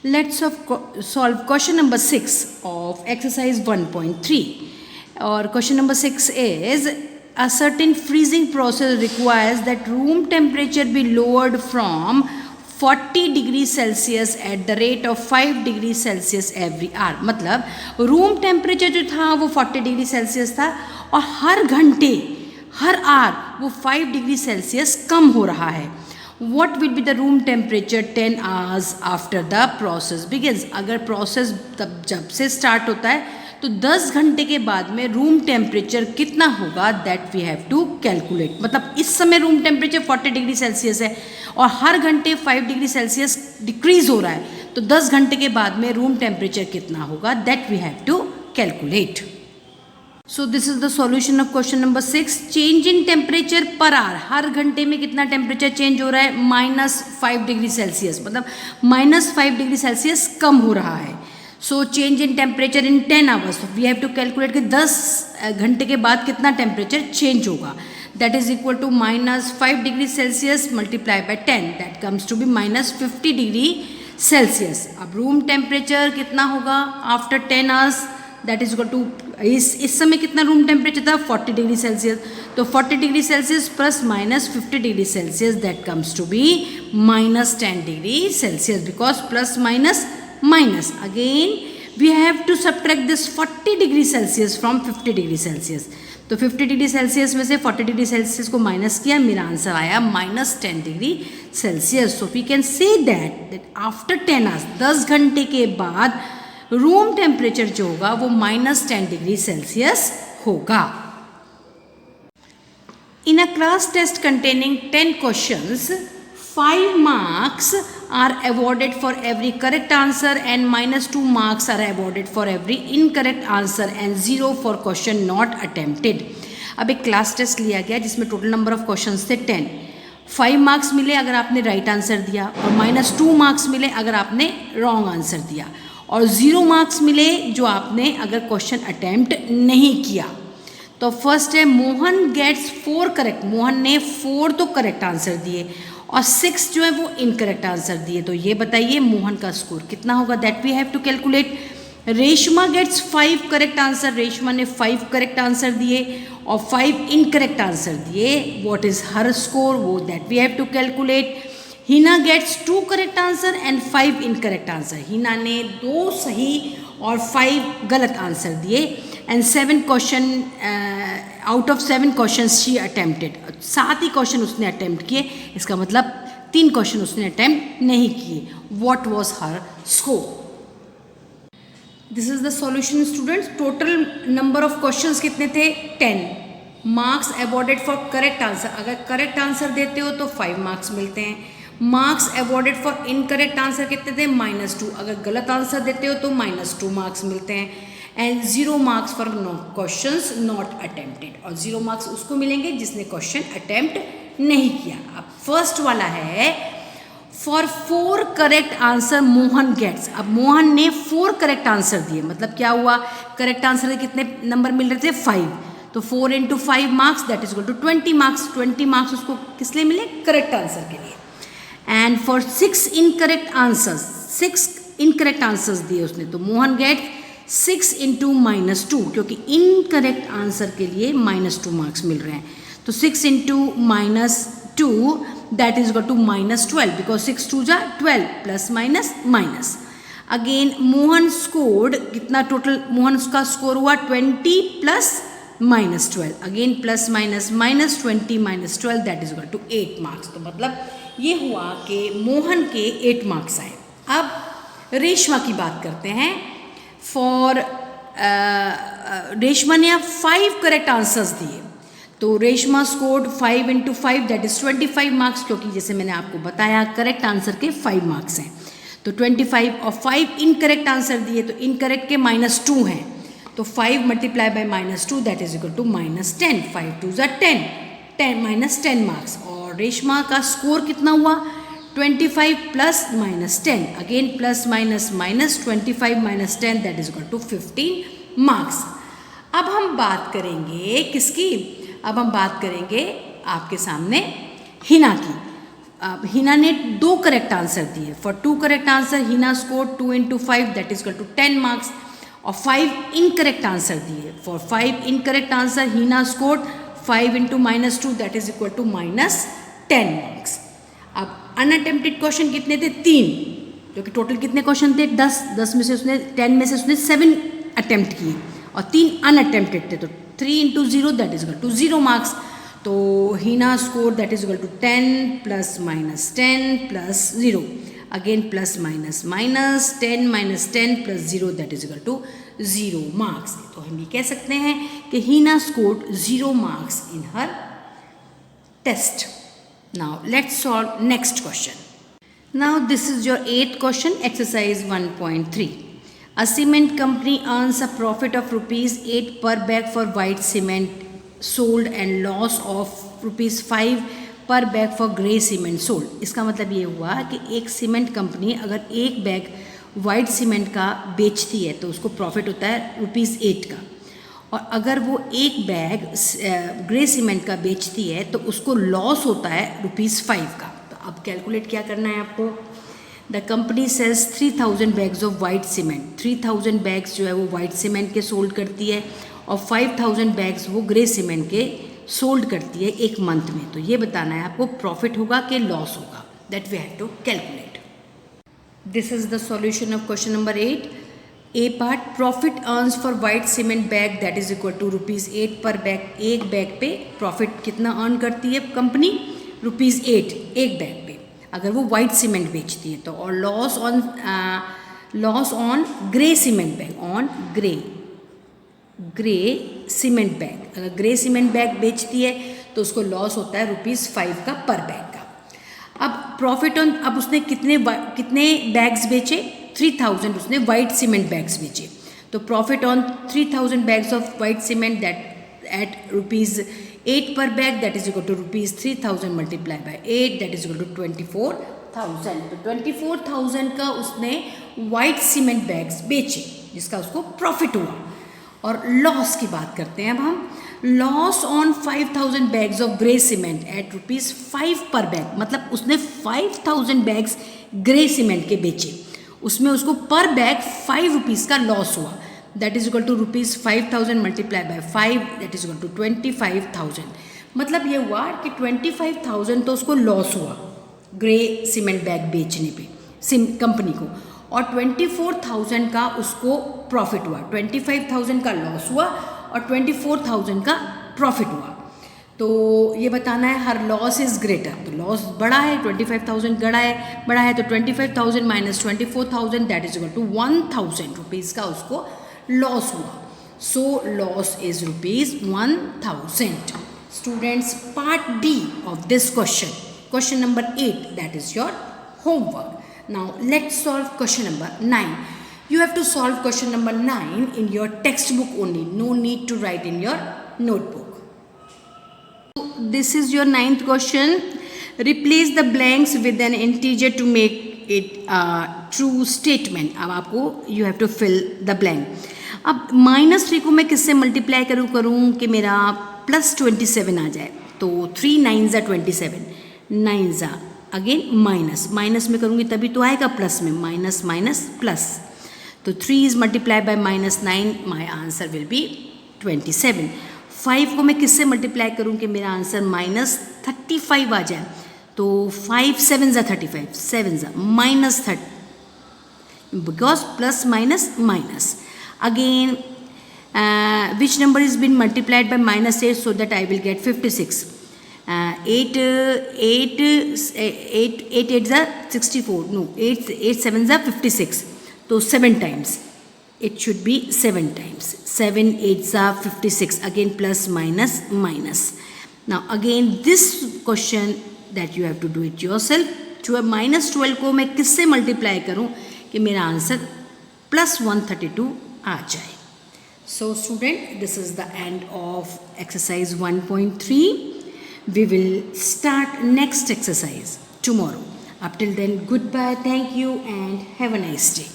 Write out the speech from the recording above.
Let's solve question number 6 of exercise 1.3. Or question number 6 is, a certain freezing process requires that room temperature be lowered from 40 degrees Celsius at the rate of 5 degrees Celsius every hour. मतलब room temperature जो था वो 40 degree Celsius था और हर घंटे हर our वो 5 degree Celsius कम हो रहा है. What will be the room temperature 10 hours after the process begins? अगर प्रोसेस तब जब से स्टार्ट होता है तो 10 घंटे के बाद में रूम टेम्परेचर कितना होगा, that we have to calculate. मतलब इस समय रूम टेम्परेचर 40 डिग्री सेल्सियस है और हर घंटे 5 डिग्री सेल्सियस डिक्रीज हो रहा है, तो 10 घंटे के बाद में रूम टेम्परेचर कितना होगा, that we have to calculate. So this is the solution of question number 6. Change in temperature per hour, हर घंटे में कितना टेम्परेचर चेंज हो रहा है, -5 डिग्री सेल्सियस, मतलब -5 डिग्री सेल्सियस कम हो रहा है. So change in temperature in 10 hours, we have to calculate कि 10 घंटे के बाद कितना टेम्परेचर चेंज होगा. That is equal to -5 degree Celsius multiply by 10, that comes to be -50 degree Celsius. अब रूम टेम्परेचर कितना होगा after 10 hours, that is equal to, इस समय कितना रूम टेम्परेचर था 40 डिग्री सेल्सियस, तो 40 degree Celsius plus -50 degree Celsius, that comes to be -10 degree Celsius, because plus minus again we have to subtract this 40 degree Celsius from 50 degree Celsius. तो 50 degree Celsius में से 40 degree Celsius को minus किया, मेरा answer आया -10 degree Celsius. So we can say that after 10 hours, 10 घंटे के बाद रूम टेम्परेचर जो होगा वो -10 डिग्री सेल्सियस होगा. In a class test containing 10 questions, 5 marks are awarded for every correct answer and -2 marks are awarded for every incorrect answer and 0 for question not attempted. अब एक class test लिया गया जिसमें total number of questions थे 10. 5 marks मिले अगर आपने right answer दिया और -2 मार्क्स मिले अगर आपने रॉन्ग आंसर दिया और 0 मार्क्स मिले जो आपने अगर क्वेश्चन अटेम्प्ट नहीं किया. तो फर्स्ट है मोहन गेट्स 4 करेक्ट, मोहन ने 4 तो करेक्ट आंसर दिए और 6 जो है वो इनकरेक्ट आंसर दिए. तो ये बताइए मोहन का स्कोर कितना होगा, that we have to calculate. Reshma gets 5 correct answer, Reshma ने 5 करेक्ट आंसर दिए और 5 इनकरेक्ट आंसर दिए. व्हाट इज हर स्कोर, वो that we have to calculate. Hina gets 2 correct answer and 5 incorrect answer, Hina ने 2 सही और 5 गलत आंसर दिए. And 7 question out of 7 question she attempted, 7 ही क्वेश्चन उसने अटेम्प्ट किए, इसका मतलब 3 क्वेश्चन उसने अटेम्प्ट नहीं किए. What was her score. This is the solution students. Total number of questions कितने थे 10. Marks awarded for correct answer, अगर करेक्ट आंसर देते हो तो 5 मार्क्स मिलते हैं. Marks awarded for incorrect answer कितने थे -2, अगर गलत आंसर देते हो तो -2 मार्क्स मिलते हैं. And 0 marks for questions not attempted, और 0 मार्क्स उसको मिलेंगे जिसने क्वेश्चन अटेम्प्ट नहीं किया. अब फर्स्ट वाला है for 4 correct answer Mohan gets. अब मोहन ने 4 करेक्ट आंसर दिए, मतलब क्या हुआ, करेक्ट आंसर के कितने नंबर मिल रहे थे 5, तो 4 × 5 marks that is equal to 20 marks. 20 marks उसको किस लिए मिले, करेक्ट आंसर के लिए. And for 6 incorrect answers, 6 incorrect answers दिए उसने, तो मोहन गेट 6 × -2, क्योंकि इनकरेक्ट आंसर के लिए -2 मार्क्स मिल रहे हैं. तो 6 × -2 that is equal to -12, because 6 2 जा 12 plus minus. Again Mohan scored कितना, टोटल मोहन का स्कोर हुआ 20 plus -12, again plus minus -20 -12 that is equal to 8 marks. तो मतलब ये हुआ कि मोहन के 8 मार्क्स आए. अब रेशमा की बात करते हैं. फॉर रेशमा ने अब 5 करेक्ट आंसर्स दिए, तो Reshma scored 5 × 5 that is 25 marks, क्योंकि जैसे मैंने आपको बताया करेक्ट आंसर के 5 मार्क्स हैं. तो 25 और 5 इनकरेक्ट आंसर दिए, तो इनकरेक्ट के -2 हैं, तो 5 multiply by -2 that is equal to -10. 5 2 जा 10 -10 मार्क्स. और रेशमा का स्कोर कितना हुआ 25 plus -10, again plus minus -25 -10 that is equal to 15 marks. अब हम बात करेंगे किसकी, अब हम बात करेंगे आपके सामने हिना की. हिना ने 2 करेक्ट आंसर दिए. For 2 correct answer Hina score 2 into 5 that is equal to 10 marks. और 5 इनकरेक्ट आंसर दिए. For 5 incorrect answer Hina score 5 into -2 that is equal to -10 marks. अब अनअटेम्प्टेड क्वेश्चन कितने थे? 3, क्योंकि टोटल कितने क्वेश्चन थे? 10 में से उसने 10 में से उसने 7 अटेम्प्ट किए और 3 अनअटेम्प्टेड थे. तो 3 into 0 that is equal to 0 marks. तो Hina score that is equal to 10 + -10 + 0 again +- 10 - 10 + 0 that is equal to 0 marks. तो हम ये कह सकते हैं कि हिना स्कोर्ड 0 मार्क्स इन हर test. Now let's solve next question. Now this is your 8th question, exercise 1.3. A cement company earns a profit of ₹8 per bag for white cement sold and loss of ₹5 per bag for grey cement sold. इसका मतलब ये हुआ कि एक cement company अगर एक bag white cement का बेचती है तो उसको प्रॉफिट होता है ₹8 का, और अगर वो एक बैग ग्रे सीमेंट का बेचती है तो उसको लॉस होता है ₹5 का. अब कैलकुलेट क्या करना है आपको. The company sells 3000 bags of white cement. 3000 bags जो है वो वाइट सीमेंट के सोल्ड करती है और 5000 बैग्स वो ग्रे सीमेंट के सोल्ड करती है एक मंथ में. तो ये बताना है आपको प्रॉफिट होगा कि लॉस होगा. That we have to calculate. This is the solution of question number 8. A part, profit earns for white cement bag that is equal to ₹8 per bag. एक बैग पे प्रॉफिट कितना अर्न करती है company? ₹8 एक bag पे अगर वो white cement बेचती है तो. और loss on grey cement bag, on grey cement bag. अगर ग्रे सीमेंट बैग बेचती है तो उसको लॉस होता है ₹5 का पर बैग का. अब प्रॉफिट ऑन, अब उसने कितने बैग्स बेचे? 3000 उसने वाइट सीमेंट बैग्स बेचे. तो profit on 3000 bags of white cement that at ₹8 per bag that is equal to ₹3000 multiplied by 8 that is equal to 24,000. तो 24,000 का उसने वाइट सीमेंट बैग्स बेचे जिसका उसको प्रॉफिट हुआ. और लॉस की बात करते हैं अब हम. Loss on 5000 bags of grey cement at ₹5 per bag. मतलब उसने 5000 बैग्स ग्रे सीमेंट के बेचे, उसमें उसको पर बैग ₹5 का लॉस हुआ. That is equal to ₹5000 multiply by 5 that is equal to 25,000. मतलब ये हुआ कि 25,000 तो उसको लॉस हुआ ग्रे सीमेंट बैग बेचने पे कंपनी को, और 24,000 का उसको प्रॉफिट हुआ. 25,000 का लॉस हुआ और 24,000 का प्रॉफिट हुआ. तो ये बताना है हर लॉस इज़ ग्रेटर. तो लॉस बड़ा है, 25,000 बड़ा है तो 25,000 minus 24,000 that is equal to 1,000 rupees का उसको लॉस हुआ. So loss is ₹1,000. Students, part B of this question number 8, that is your homework. Now let's solve question number 9. You have to solve question number 9 in your textbook only. No need to write in your notebook. This is your 9th question. Replace the blanks with an integer to make it a true statement. अब आपको you have to fill the blank. अब -3 को मैं किससे multiply करूँ कि मेरा +27 आ जाए. तो 3 9s are 27, 9s are again minus में करूँगी तभी तो आएगा प्लस में. Minus minus plus. तो 3 is multiply by -9, my answer will be 27. 5 को मैं किससे मल्टीप्लाई करूँ कि मेरा आंसर -35 आ जाए. तो 5 7s are 35, 7s are -30 because plus minus minus. Again which number is been multiplied by -8 so that I will get 56. 8 8s are 64. No, 8 7s are 56. So 7 times. It should be 7 times. 7 8s are 56. Again plus minus minus. Now again this question that you have to do it yourself. -12 को मैं किससे multiply करूँ कि मेरा answer +132 आ जाए. So student, this is the end of exercise 1.3. We will start next exercise tomorrow. Up till then, goodbye, thank you and have a nice day.